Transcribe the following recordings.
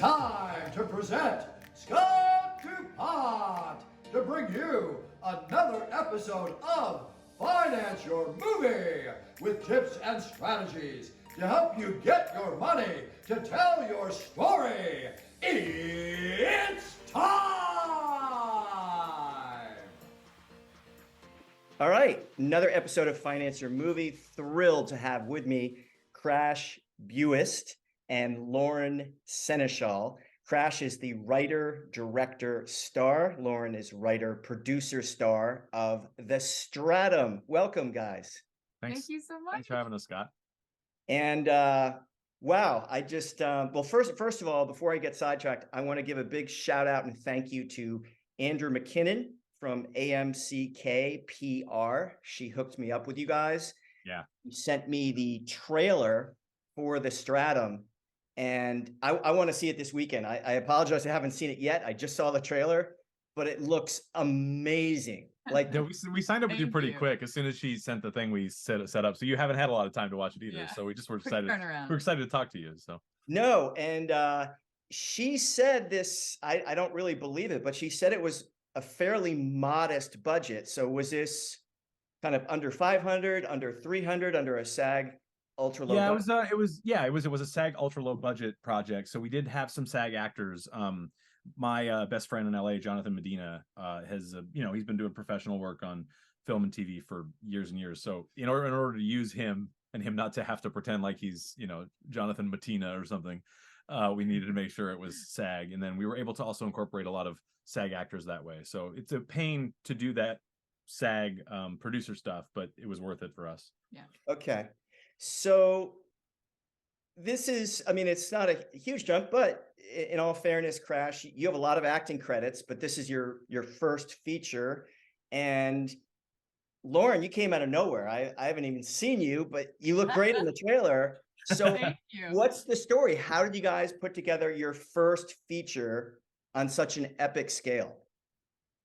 time to present Scott DuPont to bring you another episode of Finance Your Movie with tips and strategies to help you get your money to tell your story. It's time! All right, another episode of Finance Your Movie. Thrilled to have with me Crash Buist and Lauren Senechal. Crash is the writer, director, star. Lauren is writer, producer, star of The Stratum. Welcome, guys. Thanks. Thank you so much. Thanks for having us, Scott. And wow, I just well, first of all, before I get sidetracked, I want to give a big shout out and thank you to Andrew McKinnon from AMCK PR. She hooked me up with you guys. Yeah. He sent me the trailer for The Stratum, and I want to see it this weekend. I apologize, I haven't seen it yet. I just saw the trailer, but it looks amazing. Like Yeah, we signed up with you Thank pretty you. quick. As soon as she sent the thing, we set up. So you haven't had a lot of time to watch it either. Yeah. So we just were Quick excited. turnaround. We're excited to talk to you. So no, and she said this, I don't really believe it, but she said it was a fairly modest budget. So was this kind of under 500, under 300, under a SAG ultra low? yeah, budget? it was a SAG ultra low budget project. So we did have some SAG actors. My best friend in LA, Jonathan Medina, has he's been doing professional work on film and TV for years and years. So in order to use him and him not to have to pretend like he's Jonathan Medina or something, we needed to make sure it was SAG, and then we were able to also incorporate a lot of SAG actors that way. So it's a pain to do that SAG producer stuff, but it was worth it for us. Yeah. Okay. So this is, I mean, it's not a huge jump, but in all fairness, Crash, you have a lot of acting credits, but this is your first feature. And Lauren, you came out of nowhere. I haven't even seen you, but you look great in the trailer. So Thank you. what's the story? How did you guys put together your first feature on such an epic scale?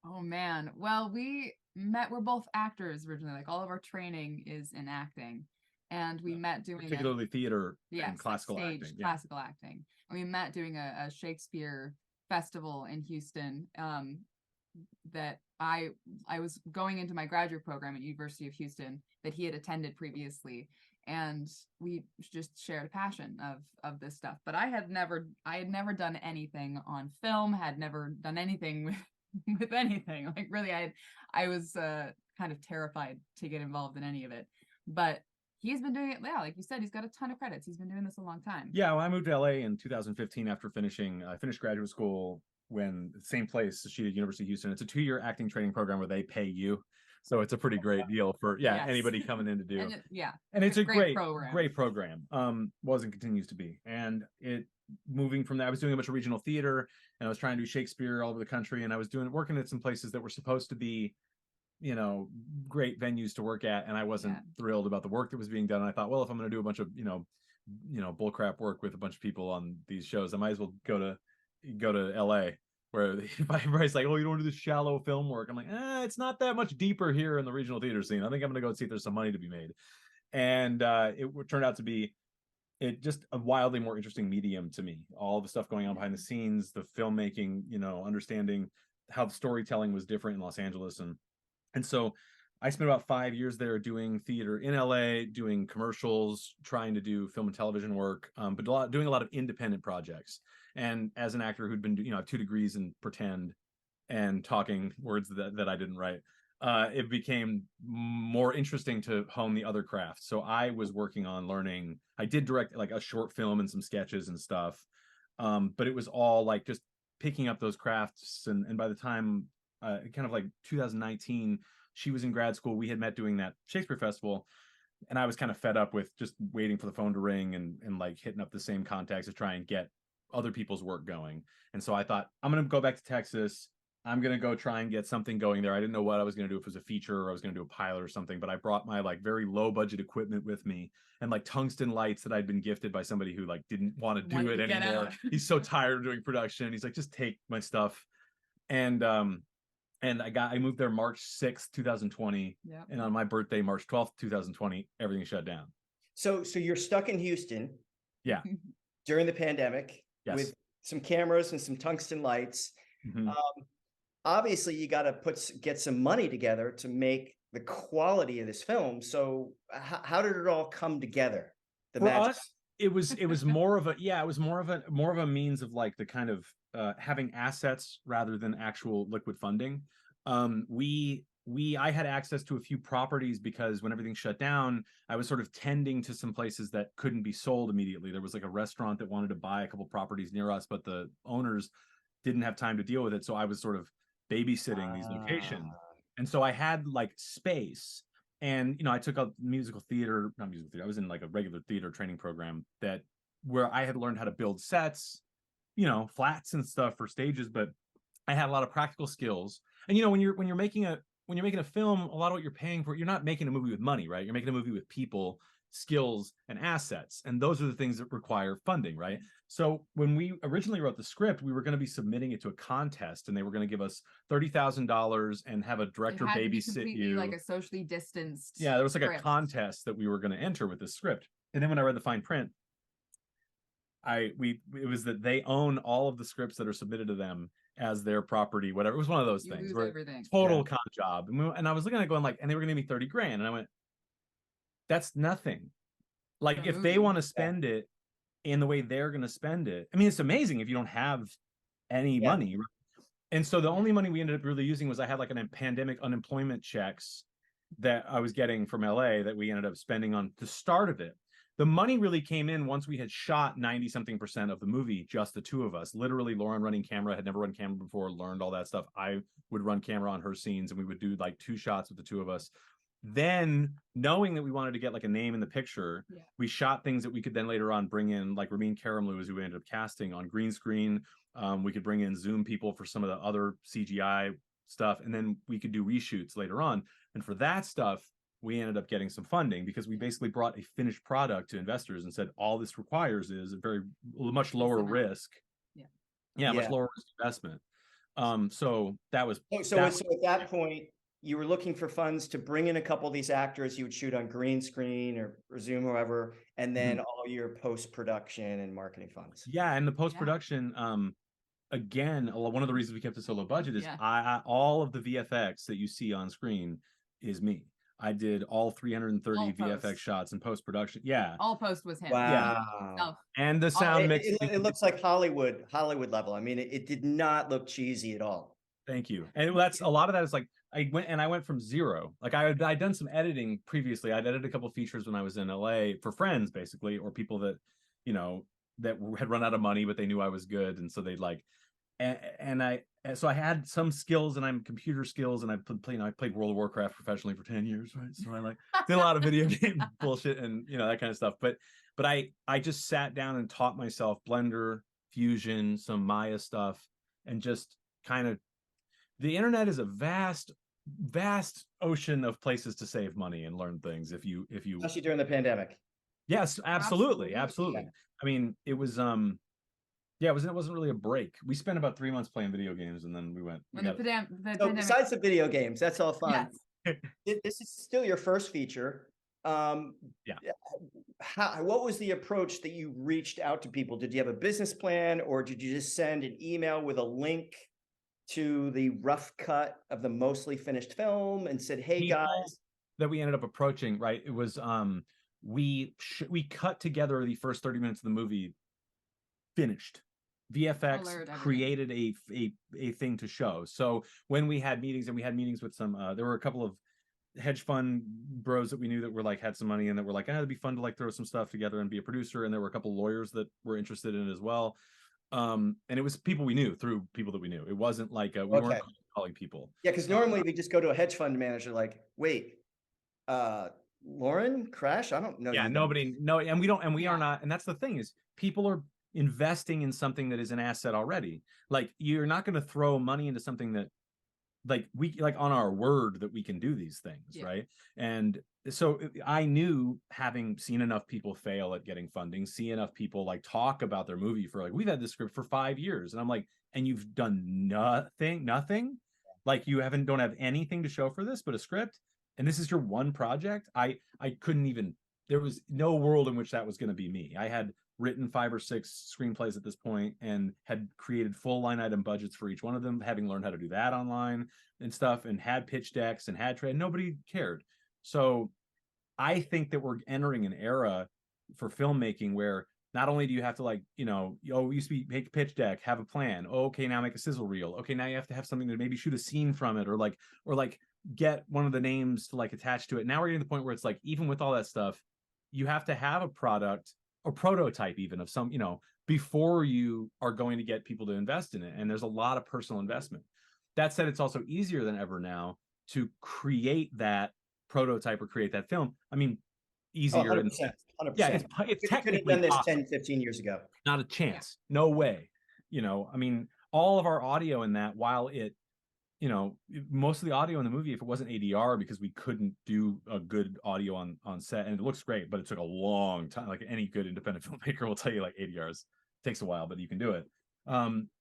Oh man. Well, we're both actors originally. Like all of our training is in acting. And we met doing Particularly theater yes, and classical stage, acting. Yeah. classical acting. And we met doing a Shakespeare festival in Houston. That I was going into my graduate program at University of Houston that he had attended previously, and we just shared a passion of this stuff. But I had never done anything on film, had never done anything with anything. Like really, I was kind of terrified to get involved in any of it. But he's been doing it. Yeah, like you said, he's got a ton of credits. He's been doing this a long time. Yeah, well, I moved to LA in 2015 after I finished graduate school when same place, she at University of Houston. It's a 2-year acting training program where they pay you. So it's a pretty great deal for Yes. anybody coming in to do. And It's a great program. Was and continues to be. And it moving from that, I was doing a bunch of regional theater and I was trying to do Shakespeare all over the country, and I was working at some places that were supposed to be great venues to work at, and I wasn't thrilled about the work that was being done. And I thought, well, if I'm going to do a bunch of bullcrap work with a bunch of people on these shows, I might as well go to LA, where everybody's like, oh, you don't want to do this shallow film work. I'm like, it's not that much deeper here in the regional theater scene. I think I'm going to go see if there's some money to be made. And it turned out to be just a wildly more interesting medium to me. All the stuff going on behind the scenes, the filmmaking, understanding how the storytelling was different in Los Angeles. And so I spent about 5 years there doing theater in LA, doing commercials, trying to do film and television work, but doing a lot of independent projects. And as an actor who'd been, I have 2 degrees in pretend and talking words that I didn't write, it became more interesting to hone the other crafts. So I was working on learning. I did direct like a short film and some sketches and stuff, but it was all like just picking up those crafts. And by the time kind of like 2019, she was in grad school. We had met doing that Shakespeare festival, and I was kind of fed up with just waiting for the phone to ring and like hitting up the same contacts to try and get other people's work going. And so I thought, I'm going to go back to Texas. I'm going to go try and get something going there. I didn't know what I was going to do, if it was a feature or I was going to do a pilot or something, but I brought my like very low budget equipment with me and like tungsten lights that I'd been gifted by somebody who like didn't want to do it anymore. He's so tired of doing production. He's like, just take my stuff. And I moved there March 6th, 2020. Yep. And on my birthday, March 12th, 2020, everything shut down. So you're stuck in Houston. Yeah. During the pandemic. Yes. With some cameras and some tungsten lights. Mhm. Obviously you got to get some money together to make the quality of this film. So how did it all come together? The For magic. us, it was more of a, yeah, it was more of a means of like the kind of having assets rather than actual liquid funding. I had access to a few properties because when everything shut down, I was sort of tending to some places that couldn't be sold immediately. There was like a restaurant that wanted to buy a couple properties near us, but the owners didn't have time to deal with it. So I was sort of babysitting these locations. And so I had like space. And, you know, I took a not musical theater. I was in like a regular theater training program where I had learned how to build sets, you know, flats and stuff for stages, but I had a lot of practical skills. And, you know, when you're making a film, a lot of what you're paying for, you're not making a movie with money, right? You're making a movie with people, skills, and assets. And those are the things that require funding, right? So when we originally wrote the script, we were going to be submitting it to a contest, and they were going to give us $30,000 and have a director babysit you. Like a socially distanced. Yeah, there was like script. a contest that we were going to enter with this script. And then when I read the fine print, it was that they own all of the scripts that are submitted to them as their property, whatever. It was one of those things where total con job. And I was looking at it going like, and they were going to give me 30 grand. And I went, that's nothing. Like if they want to spend it in the way they're going to spend it. I mean, it's amazing if you don't have any money. And so the only money we ended up really using was I had like a pandemic unemployment checks that I was getting from LA that we ended up spending on the start of it. The money really came in once we had shot 90-something% of the movie, just the two of us. Literally, Lauren running camera, had never run camera before, learned all that stuff. I would run camera on her scenes, and we would do like 2 shots with the two of us. Then, knowing that we wanted to get like a name in the picture, we shot things that we could then later on bring in, like Ramin Karimloo, who we ended up casting on green screen. We could bring in Zoom people for some of the other CGI stuff, and then we could do reshoots later on. And for that stuff, we ended up getting some funding because we basically brought a finished product to investors and said, all this requires is a much lower risk. Much lower risk investment. So that was. So at that point, you were looking for funds to bring in a couple of these actors you would shoot on green screen or Zoom or whatever, and then all your post-production and marketing funds. Yeah. And the post-production, again, one of the reasons we kept it so low budget is all of the VFX that you see on screen is me. I did all 330 VFX shots in post-production. Yeah. All post was him. Wow. And the sound mix. It looks like Hollywood level. I mean, it did not look cheesy at all. Thank you. And that's a lot of that is like, I went from zero. Like I'd done some editing previously. I'd edited a couple of features when I was in LA for friends, basically, or people that, you know, that had run out of money, but they knew I was good. And so they'd like, so I had some skills, and I'm computer skills, and I played World of Warcraft professionally for 10 years, right? So I like did a lot of video game bullshit and, you know, that kind of stuff. But I just sat down and taught myself Blender, Fusion, some Maya stuff, and just kind of, the internet is a vast ocean of places to save money and learn things if you especially during the pandemic. Yes, absolutely. I mean, it was it wasn't really a break. We spent about 3 months playing video games, and then we went. So besides the video games, that's all fun. Yes. This is still your first feature. What was the approach that you reached out to people? Did you have a business plan, or did you just send an email with a link to the rough cut of the mostly finished film and said, "Hey guys"? That we ended up approaching, right? It was we cut together the first 30 minutes of the movie finished. VFX created a thing to show. So when we had meetings, and we had meetings with some, there were a couple of hedge fund bros that we knew that were like, had some money, and that were like, it'd be fun to like throw some stuff together and be a producer. And there were a couple of lawyers that were interested in it as well. And it was people we knew through people that we knew. It wasn't like we weren't calling people. Yeah, because normally we just go to a hedge fund manager like, wait, Lauren, Crash, I don't know. Yeah, nobody, no, and we don't, and we are not. And that's the thing, is people are investing in something that is an asset already. Like, you're not going to throw money into something that, like, we like on our word that we can do these things, right? And so I knew, having seen enough people fail at getting funding, see enough people like talk about their movie for like, we've had this script for 5 years, and I'm like, and you've done nothing, like you don't have anything to show for this but a script, and this is your one project. I couldn't even, there was no world in which that was going to be me. I had written 5 or 6 screenplays at this point and had created full line item budgets for each one of them, having learned how to do that online and stuff, and had pitch decks and had trade. Nobody cared. So I think that we're entering an era for filmmaking where not only do you have to like, you know, oh, it used to be make a pitch deck, have a plan. Oh, okay, now make a sizzle reel. Okay, now you have to have something to maybe shoot a scene from it, or like get one of the names to like attach to it. Now we're getting to the point where it's like, even with all that stuff, you have to have a product or prototype even of some, you know, before you are going to get people to invest in it. And there's a lot of personal investment. That said, it's also easier than ever now to create that prototype or create that film. I mean, easier. 100%. Yeah, it's We could have technically done this possible. 10, 15 years ago. Not a chance. No way. You know, I mean, all of our audio in that, while it, you know, most of the audio in the movie, if it wasn't ADR, because we couldn't do a good audio on set, and it looks great, but it took a long time. Like any good independent filmmaker will tell you, like ADRs takes a while, but you can do it.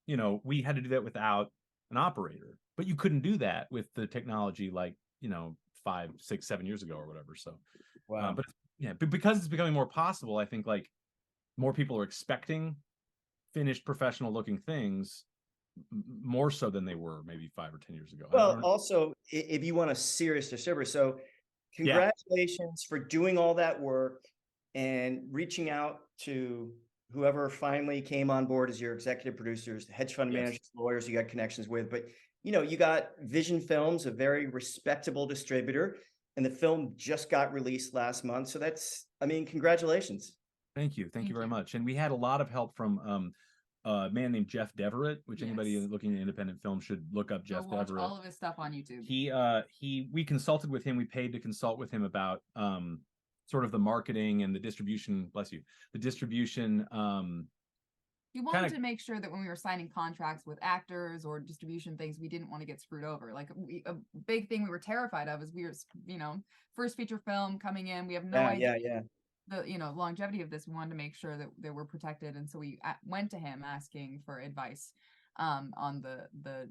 You know, we had to do that without an operator, but you couldn't do that with the technology like, you know, 5, 6, 7 years ago or whatever. So, Wow. but yeah, but because it's becoming more possible, I think like more people are expecting finished professional looking things more so than they were maybe 5 or 10 years ago. Well, also, if you want a serious distributor, so congratulations for doing all that work and reaching out to whoever finally came on board as your executive producers, hedge fund managers, lawyers you got connections with. But, you know, you got Vision Films, a very respectable distributor, and the film just got released last month. So that's, I mean, congratulations. Thank you very much. And we had a lot of help from a man named Jeff Deverett, which anybody looking at independent film should look up. Jeff Deverett. All of his stuff on YouTube. We consulted with him. We paid to consult with him about sort of the marketing and the distribution. Bless you. The distribution. He wanted to make sure that when we were signing contracts with actors or distribution things, we didn't want to get screwed over. Like a big thing we were terrified of is we were, you know, first feature film coming in. We have no idea. The, you know, longevity of this. We wanted to make sure that we're protected, and so we went to him asking for advice on the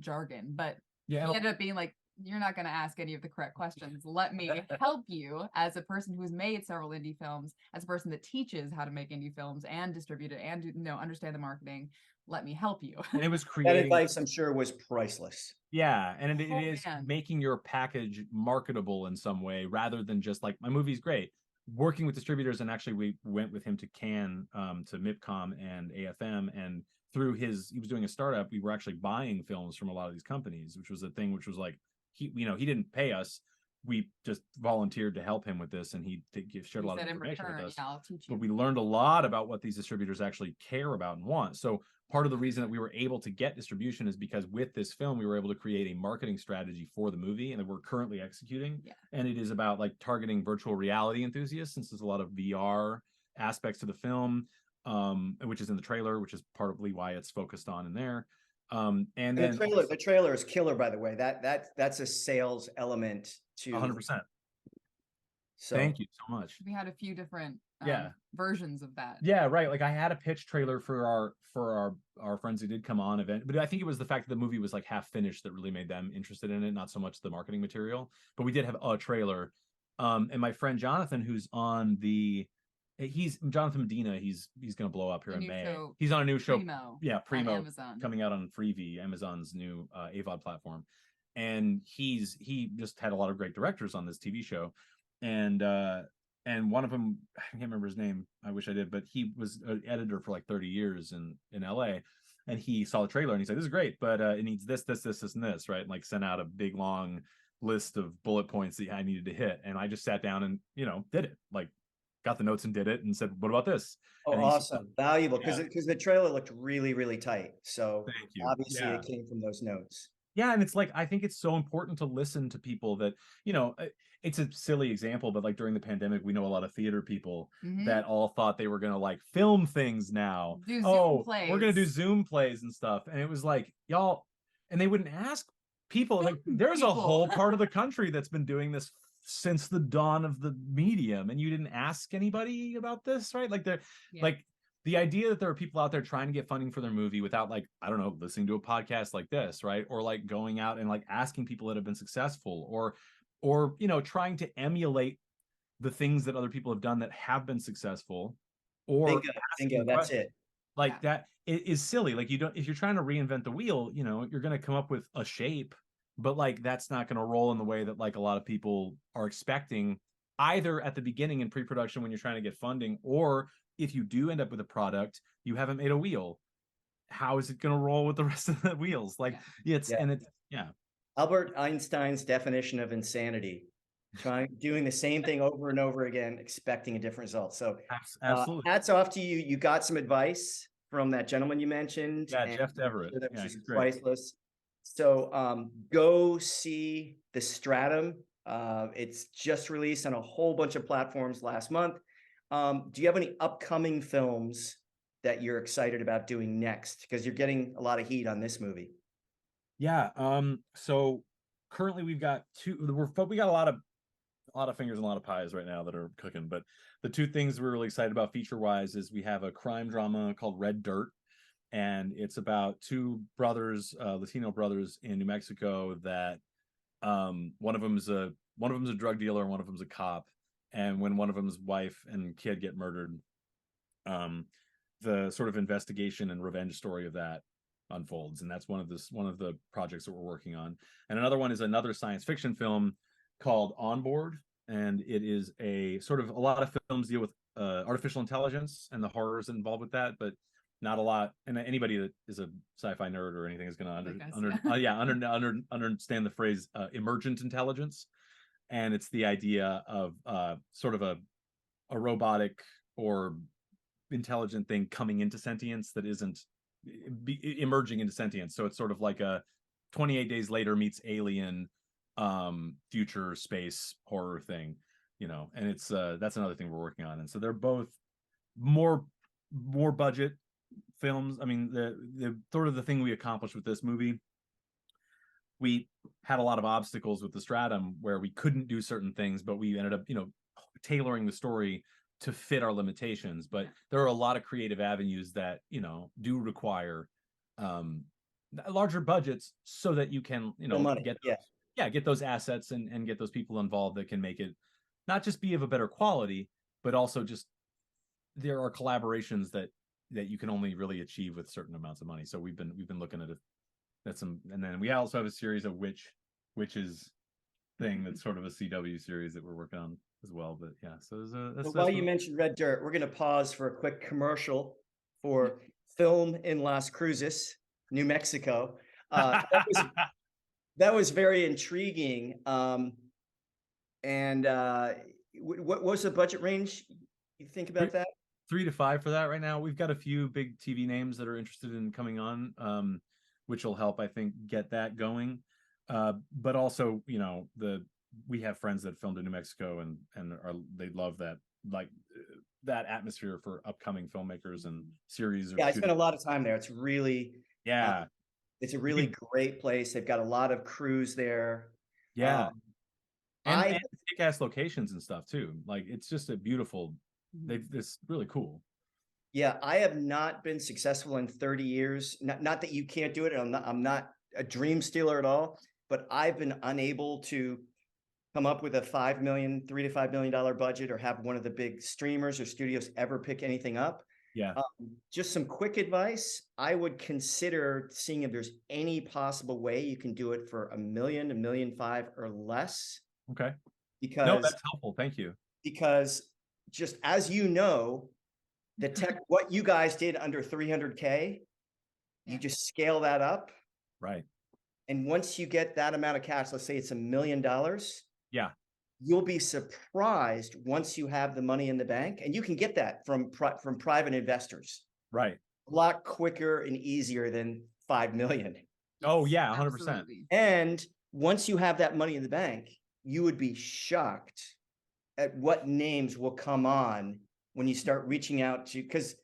jargon. But he ended up being like, "You're not going to ask any of the correct questions. Let me help you as a person who has made several indie films, as a person that teaches how to make indie films and distribute it and understand the marketing. Let me help you." And it was creating that advice, I'm sure, was priceless. Yeah, and it is making your package marketable in some way rather than just like, my movie's great. Working with distributors, and actually we went with him to Cannes, to MIPCOM and AFM, and through he was doing a startup, we were actually buying films from a lot of these companies, which was a thing, which was like, he didn't pay us, we just volunteered to help him with this, and he shared a lot of information with us. I'll teach you. But we learned a lot about what these distributors actually care about and want. So part of the reason that we were able to get distribution is because with this film, we were able to create a marketing strategy for the movie, and that we're currently executing. And it is about like targeting virtual reality enthusiasts, since there's a lot of VR aspects to the film, which is in the trailer, which is partly why it's focused on in there. And then the trailer is killer, by the way. That's a sales element to 100%. So thank you so much. We had a few different versions of that. Yeah, right. Like I had a pitch trailer for our friends who did come on event, but I think it was the fact that the movie was like half finished that really made them interested in it, not so much the marketing material. But we did have a trailer. And my friend Jonathan, who's on he's Jonathan Medina, he's gonna blow up here in May. He's on a new show. Primo, coming out on Freevee, Amazon's new AVOD platform. And he just had a lot of great directors on this TV show. And one of them, I can't remember his name, I wish I did, but he was an editor for like 30 years in LA, and he saw the trailer and he said, "This is great, but it needs this, and this," right? And like sent out a big long list of bullet points that I needed to hit. And I just sat down and, did it, like got the notes and did it and said, "What about this?" Oh, and awesome. Valuable. Because the trailer looked really, really tight. So thank you. Obviously it came from those notes. Yeah, and it's like, I think it's so important to listen to people that, it's a silly example, but like during the pandemic, we know a lot of theater people that all thought they were going to like film things now. Do Zoom plays. We're going to do Zoom plays and stuff. And it was like, y'all, and they wouldn't ask people. Like, there's a whole part of the country that's been doing this since the dawn of the medium, and you didn't ask anybody about this, right? Like like the idea that there are people out there trying to get funding for their movie without, like, I don't know, listening to a podcast like this, right? Or like going out and like asking people that have been successful, or trying to emulate the things that other people have done that have been successful, or Bingo, asking that's questions. it. Like Yeah. that it is silly. Like you don't, if you're trying to reinvent the wheel, you know, you're going to come up with a shape, but like that's not going to roll in the way that like a lot of people are expecting, either at the beginning in pre-production when you're trying to get funding, or if you do end up with a product, you haven't made a wheel. How is it going to roll with the rest of the wheels? Like it's Yeah. and it's yeah. Albert Einstein's definition of insanity, doing the same thing over and over again, expecting a different result. So Absolutely. hats off to you. You got some advice from that gentleman you mentioned. Yeah, and Jeff Deverett. that Yeah, was he's great. priceless. So go see the Stratum. It's just released on a whole bunch of platforms last month. Do you have any upcoming films that you're excited about doing next? Because you're getting a lot of heat on this movie. Yeah. So currently we've got we got a lot of fingers and a lot of pies right now that are cooking. But the two things we're really excited about feature wise is we have a crime drama called Red Dirt, and it's about two brothers, Latino brothers in New Mexico that one of them's a drug dealer, one of them's a cop, and when one of them's wife and kid get murdered, the sort of investigation and revenge story of that unfolds, and that's one of the projects that we're working on. And another one is another science fiction film called On Board, and it is a sort of, a lot of films deal with artificial intelligence and the horrors involved with that, but not a lot. And anybody that is a sci-fi nerd or anything is going to understand the phrase emergent intelligence. And it's the idea of sort of a robotic or intelligent thing coming into sentience that isn't emerging into sentience. So it's sort of like a 28 Days Later meets Alien future space horror thing, you know. And it's that's another thing we're working on. And so they're both more budget films. I mean, the sort of the thing we accomplished with this movie, we had a lot of obstacles with the Stratum where we couldn't do certain things, but we ended up, you know, tailoring the story to fit our limitations. But there are a lot of creative avenues that, you know, do require larger budgets so that you can, you know, get those assets and get those people involved that can make it not just be of a better quality, but also just there are collaborations that you can only really achieve with certain amounts of money. So we've been looking at some, and then we also have a series of witches thing that's sort of a CW series that we're working on as well. But yeah, so while you mentioned Red Dirt, we're going to pause for a quick commercial for film in Las Cruces, New Mexico. That was very intriguing. And what was the budget range? You think about that? 3 to 5 for that right now. We've got a few big TV names that are interested in coming on, which will help, I think, get that going. But also, you know, we have friends that filmed in New Mexico and they love that, like that atmosphere for upcoming filmmakers and series. Yeah, I spent a lot of time there. It's really it's a really great place. They've got a lot of crews there. Yeah. And kick-ass locations and stuff too. Like it's just a beautiful, it's really cool. Yeah, I have not been successful in 30 years. Not that you can't do it. I'm not a dream stealer at all, but I've been unable to come up with a $3 to $5 million budget, or have one of the big streamers or studios ever pick anything up. Yeah. Just some quick advice. I would consider seeing if there's any possible way you can do it for $1 million, $1.5 million or less. Okay. Because no, that's helpful. Thank you. Because just as you know, what you guys did under 300K, you just scale that up. Right. And once you get that amount of cash, let's say it's $1 million. Yeah. You'll be surprised once you have the money in the bank, and you can get that from private investors. Right. A lot quicker and easier than 5 million. Oh yeah, 100%. Absolutely. And once you have that money in the bank, you would be shocked at what names will come on when you start reaching out to, because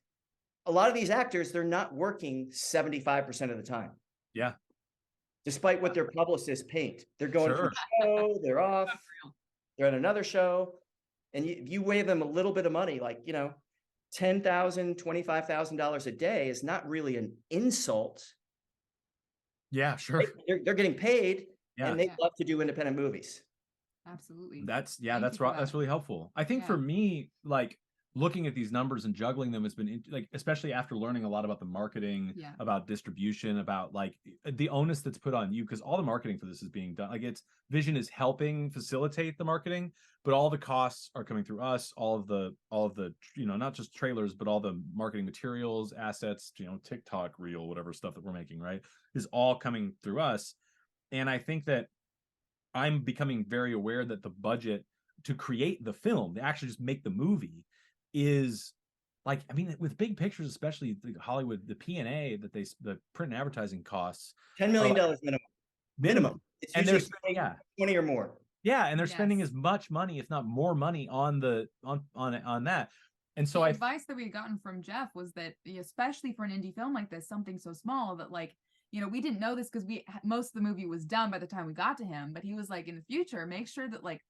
a lot of these actors, they're not working 75% of the time. Yeah. Despite what their publicists paint. They're going from show, they're off, they're at another show. And you wave them a little bit of money, like, you know, $10,000, $25,000 a day is not really an insult. Yeah, sure. They're getting paid, and they Yeah. love to do independent movies. Absolutely. That's right. That's really helpful. I think for me, like looking at these numbers and juggling them has been like, especially after learning a lot about the marketing, about distribution, about like the onus that's put on you, because all the marketing for this is being done. Like, it's Vision is helping facilitate the marketing, but all the costs are coming through us. All of the not just trailers, but all the marketing materials, assets, TikTok, reel, whatever stuff that we're making, right, is all coming through us. And I think that I'm becoming very aware that the budget to create the film, to actually just make the movie, is like, I mean, with big pictures, especially Hollywood, the P&A that the print and advertising costs $10 million minimum. It's and usually they're 20 or more. Yeah, and they're spending as much money, if not more money, on that. And so the advice that we had gotten from Jeff was that, especially for an indie film like this, something so small, that like, we didn't know this because most of the movie was done by the time we got to him, but he was like, in the future, make sure that like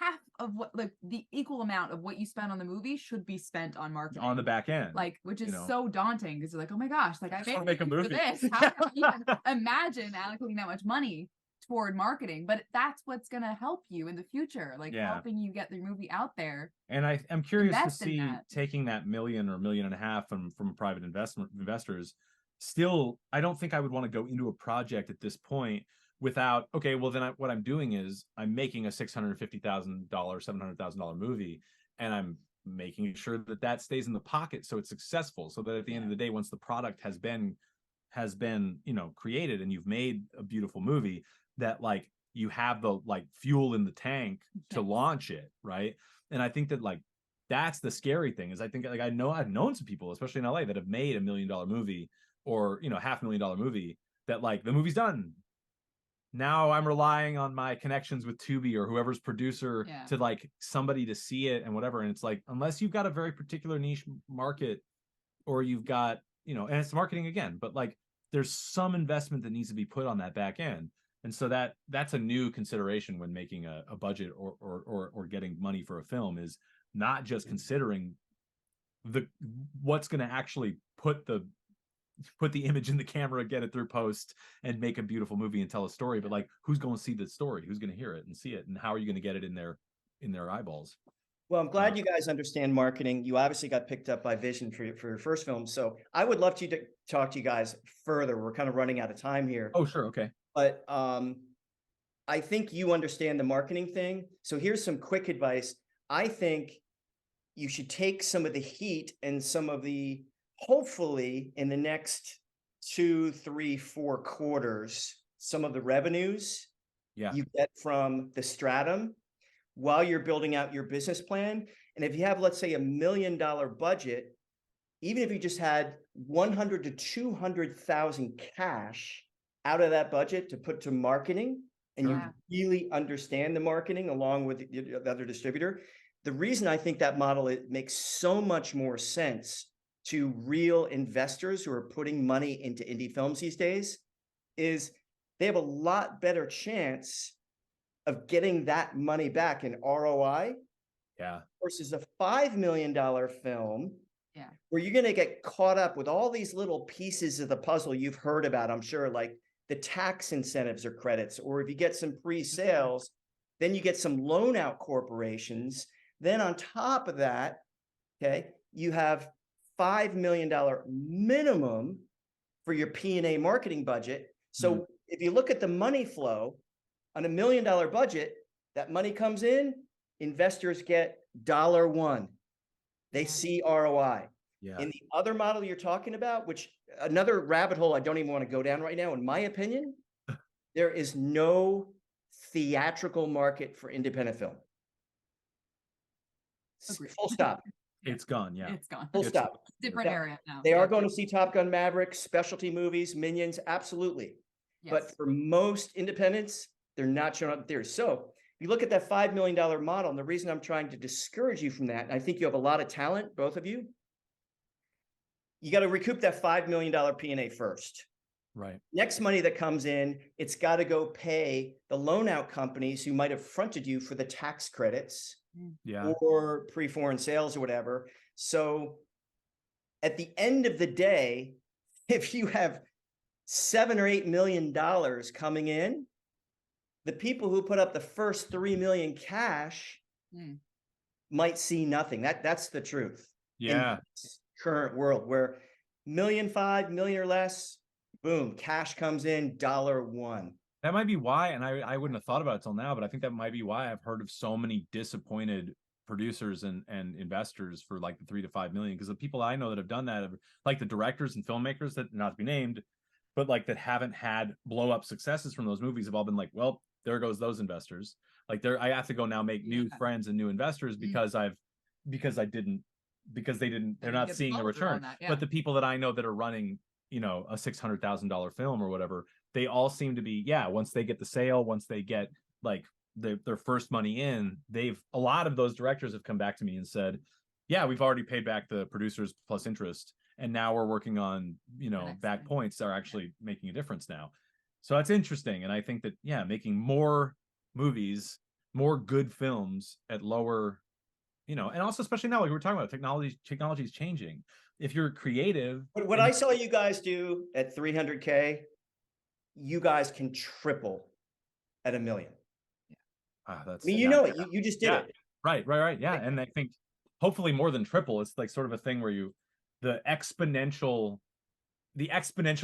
half of what, like the equal amount of what you spend on the movie should be spent on marketing on the back end, like, which is so daunting, because you're like, oh my gosh, like I want to make a movie for this. How can I even imagine allocating that much money toward marketing? But that's what's going to help you in the future, like helping you get the movie out there. And I'm curious to see taking that $1 million or $1.5 million from private investors. Still, I don't think I would want to go into a project at this point without, okay, well then what I'm doing is I'm making a $650,000, $700,000 movie, and I'm making sure that stays in the pocket so it's successful, so that at the end of the day, once the product has been created and you've made a beautiful movie, that like you have the like fuel in the tank to launch it, right? And I think that like that's the scary thing, is I think like I've known some people, especially in LA, that have made $1 million movie or $500,000 movie, that like the movie's done. Now I'm relying on my connections with Tubi or whoever's producer to like somebody to see it and whatever. And it's like, unless you've got a very particular niche market, or you've got, and it's marketing again, but like there's some investment that needs to be put on that back end. And so that's a new consideration when making a budget or getting money for a film, is not just considering what's going to actually put the image in the camera, get it through post, and make a beautiful movie and tell a story, but like who's going to see the story, who's going to hear it and see it, and how are you going to get it in their eyeballs? Well, I'm glad you guys understand marketing. You obviously got picked up by Vision for your first film, so I would love to talk to you guys further. We're kind of running out of time here. Oh, sure, okay. But I think you understand the marketing thing. So here's some quick advice. I think you should take some of the heat and some of the, hopefully in the next 2, 3, 4 quarters, some of the revenues you get from the Stratum while you're building out your business plan. And if you have, let's say, $1 million budget, even if you just had 100 to 200,000 cash out of that budget to put to marketing, and you really understand the marketing along with the other distributor, the reason I think that model, it makes so much more sense to real investors who are putting money into indie films these days, is they have a lot better chance of getting that money back in ROI versus a $5 million film where you're going to get caught up with all these little pieces of the puzzle you've heard about, I'm sure, like the tax incentives or credits, or if you get some pre-sales, then you get some loan out corporations. Then on top of that, you have $5 million minimum for your P&A marketing budget. So if you look at the money flow on $1 million budget, that money comes in, investors get $1. They see ROI. In the other model you're talking about, which another rabbit hole I don't even want to go down right now, in my opinion, there is no theatrical market for independent film. Full stop. It's gone. It's gone. Full stop. Different area now. They are going to see Top Gun Maverick, specialty movies, Minions, absolutely. But for most independents, they're not showing up in theaters. So if you look at that $5 million model, and the reason I'm trying to discourage you from that, and I think you have a lot of talent, both of you, you got to recoup that $5 million P&A first. Right. Next money that comes in, it's got to go pay the loan out companies who might have fronted you for the tax credits or pre-foreign sales or whatever. So at the end of the day, if you have $7 or $8 million coming in, the people who put up the first $3 million cash might see nothing. That's the truth. Yeah. this current world where $1.5 million, $1 million or less, boom, cash comes in, $1. That might be why, and I wouldn't have thought about it till now, but I think that might be why I've heard of so many disappointed producers and investors for like the 3 to 5 million. Because the people I know that have done that, like the directors and filmmakers that not to be named, but like that haven't had blow up successes from those movies have all been like, well, there goes those investors. Like I have to go now make new friends and new investors because they're not seeing the return. But the people that I know that are running, a $600,000 film or whatever, they all seem to be, once they get the sale, once they get like their first money in, a lot of those directors have come back to me and said, we've already paid back the producers plus interest, and now we're working on, back points are actually making a difference now. So that's interesting. And I think that, making more movies, more good films at lower, and also especially now, like we're talking about, technology is changing. If you're creative. What I saw you guys do at 300K, you guys can triple at $1 million. That's, you just did it. Right. Yeah. And I think hopefully more than triple. It's like sort of a thing where the exponential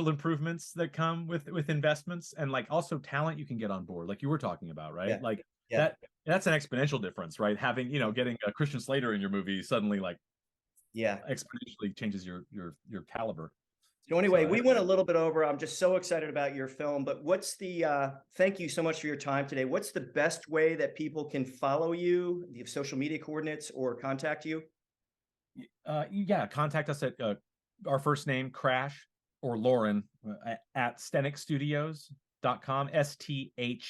improvements that come with investments, and like also talent you can get on board, like you were talking about, right? That's an exponential difference, right? Having, getting a Christian Slater in your movie suddenly exponentially changes your caliber. So anyway, we went a little bit over. I'm just so excited about your film, but what's thank you so much for your time today. What's the best way that people can follow you? Do you have social media coordinates or contact you? Contact us at our first name, Crash, or Lauren at StenicStudios.com, STHENIC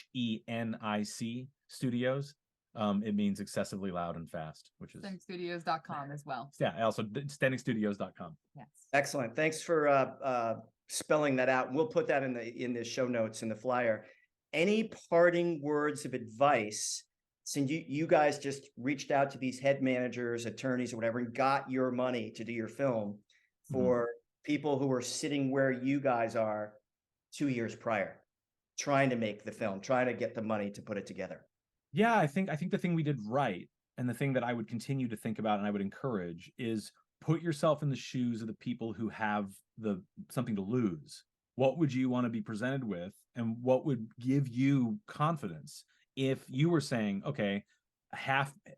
Studios. It means excessively loud and fast, which is StenicStudios.com as well. Yeah, also StenicStudios.com. Yes. Excellent. Thanks for spelling that out. We'll put that in the show notes in the flyer. Any parting words of advice, since you guys just reached out to these head managers, attorneys, or whatever, and got your money to do your film, for people who are sitting where you guys are 2 years prior, trying to make the film, trying to get the money to put it together? Yeah, I think the thing we did right, and the thing that I would continue to think about and I would encourage, is put yourself in the shoes of the people who have something to lose. What would you want to be presented with, and what would give you confidence if you were saying, okay,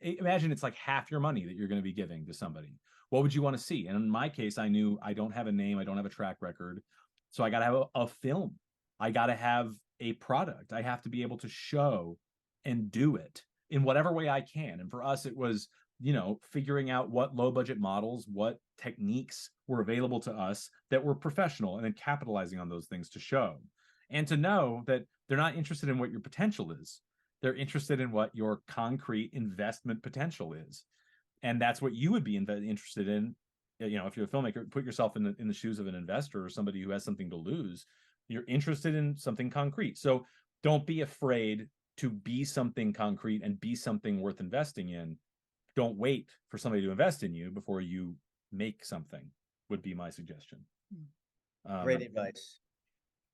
imagine it's like half your money that you're going to be giving to somebody. What would you want to see? And in my case, I knew I don't have a name, I don't have a track record, so I got to have a film. I got to have a product. I have to be able to show and do it in whatever way I can. And for us, it was, figuring out what low budget models, what techniques were available to us that were professional, and then capitalizing on those things to show, and to know that they're not interested in what your potential is. They're interested in what your concrete investment potential is. And that's what you would be interested in. If you're a filmmaker, put yourself in the shoes of an investor or somebody who has something to lose. You're interested in something concrete. So don't be afraid to be something concrete and be something worth investing in. Don't wait for somebody to invest in you before you make something, would be my suggestion. Great advice.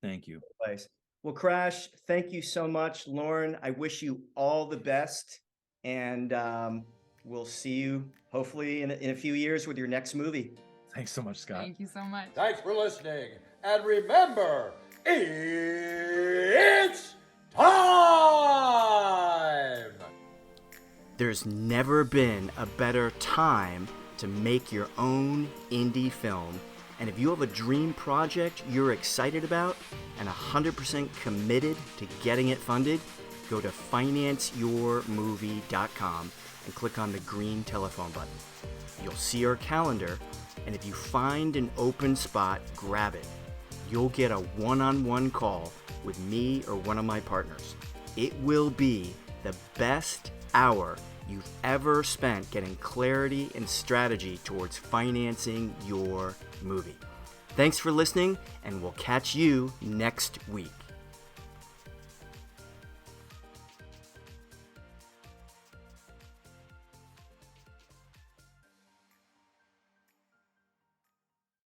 Thank you. Advice. Well, Crash, thank you so much. Lauren, I wish you all the best, and we'll see you hopefully in a few years with your next movie. Thanks so much, Scott. Thank you so much. Thanks for listening. And remember, it's time! There's never been a better time to make your own indie film. And if you have a dream project you're excited about and 100% committed to getting it funded, go to financeyourmovie.com and click on the green telephone button. You'll see our calendar, and if you find an open spot, grab it. You'll get a one-on-one call with me or one of my partners. It will be the best hour you've ever spent getting clarity and strategy towards financing your movie. Thanks for listening, and we'll catch you next week.